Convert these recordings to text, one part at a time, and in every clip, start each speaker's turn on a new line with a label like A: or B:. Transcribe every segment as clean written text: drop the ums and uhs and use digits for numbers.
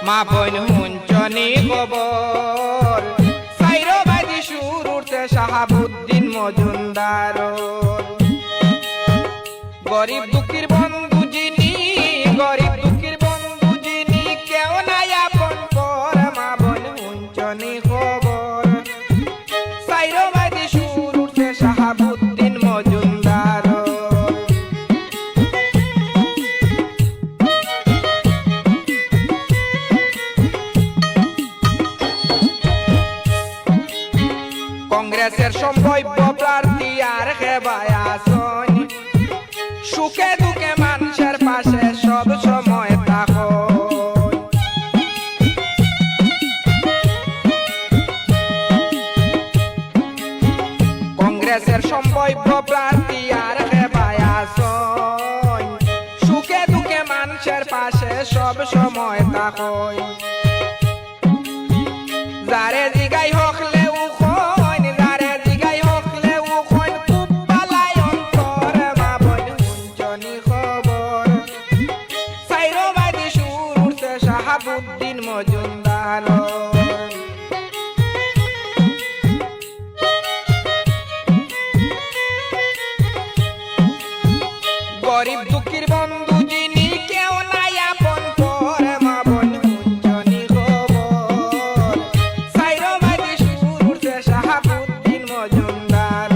A: মা বোন হুঞ্চনি খবর সাইরবাদী সুর উঠতে শাহাবুদ্দিন মজুমদার গরিব দুঃখীর বন্ধু যিনি গরিব দুঃখীর বন্ধু যিনি কেউ নাই আপন পর মা বোন হুঞ্চনি খবর সাইরবাদী সুর উঠতে শাহাবুদ্দিন মজুমদার কংগ্রেসের সম্ভাব্য প্রার্থী আর খেবায় আসন সুখে দুঃখে মানুষের পাশে সব সময় থাকো কংগ্রেসের সম্ভাব্য প্রার্থী আর খেবায় আসন সুখে দুঃখে মানুষের পাশে সব সময় থাকো যারে জিগাই হকলে শাহাবুদ্দিন মজুমদার গরিব দুঃখীর বন্ধু যিনি কেউ নাই আপন পর মা বোন হুঞ্চনি খবর সাইরবাদী সুর উঠছে শাহাবুদ্দিন মজুমদার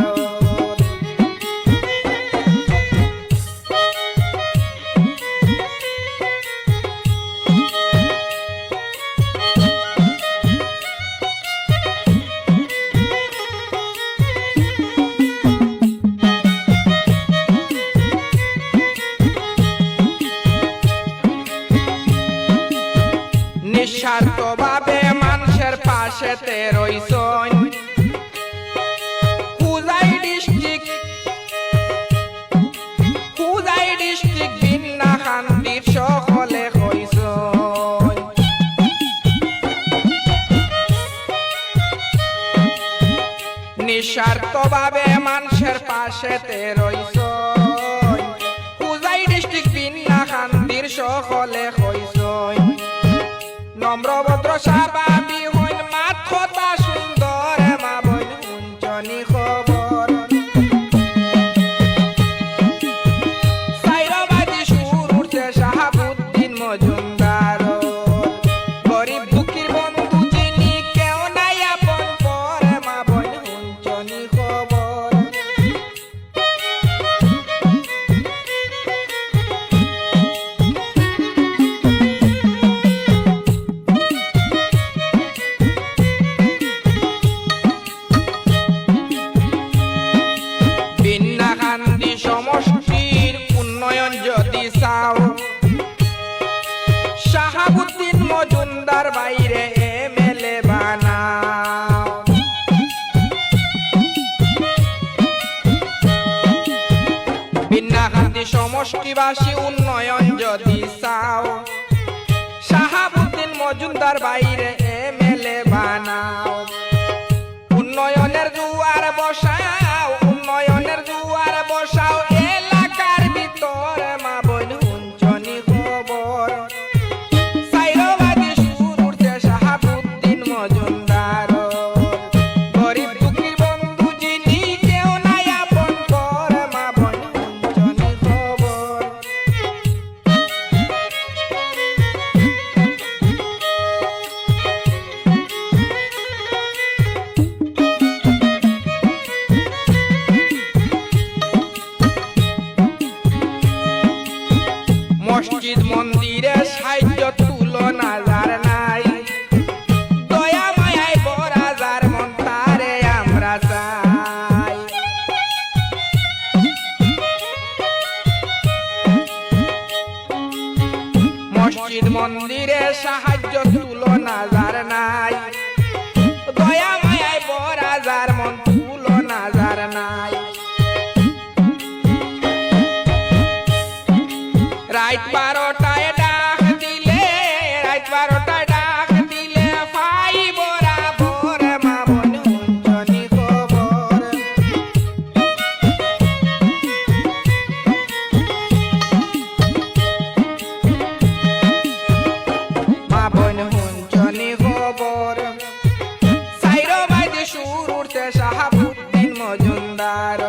A: নিঃস্বার্থভাবে মানুষের পাশেতে রইছন হুজাই ডিস্ট্রিক্ট বিন্না খান্দির সকলে হইছন নিঃস্বার্থভাবে মানুষের পাশেতে রইছন হুজাই ডিস্ট্রিক্ট বিন্না খান্দির সকলে হইছন নম্রভদ্র স্বাভাবিক হইন মাত কথা সুন্দর মা বোন হুঞ্চনি খবর সাইরবাদী সুর উঠছে শাহাবুদ্দিন মজুমদার গরিব দুঃখীর বন্ধু যিনি কেউ নাই আপন পর মা বোন হুঞ্চনি খবর সমষ্টির উন্নয়ন যদি চাও শাহাবুদ্দিন মজুমদার বাইরে এমএলএ বানাও বিন্নাখান্তি সমষ্টিবাসী উন্নয়ন যদি চাও শাহাবুদ্দিন মজুমদার বাইরে এমএলএ বানাও উন্নয়নের জুয়ার বসাও উন্নয়নের জুয়ার বসাও এলাকার ভিতর মা বোন হুঞ্চনি খবর সাইরবাদী সুর উঠছে শাহাবুদ্দিন মজুমদার গরিব দুঃখীর বন্ধু যিনি কেউ নাই আপন পর মা বোন হুঞ্চনি খবর মসজিদ মন্দিরে সাহায্য তুলনা যার নাই দয়া মায়ায় বরা যার মন তারে আমরা চাই মসজিদ মন্দিরে সাহায্য তুলনা যার নাই দয়া মায়ায় বরা যার মন তুলনা যার নাই রাত 12টায় ডাক দিলে রাত 12টায় ডাক দিলে পাই বরাবর মা বোন হুঞ্চনি খবর মা বোন মজুমদার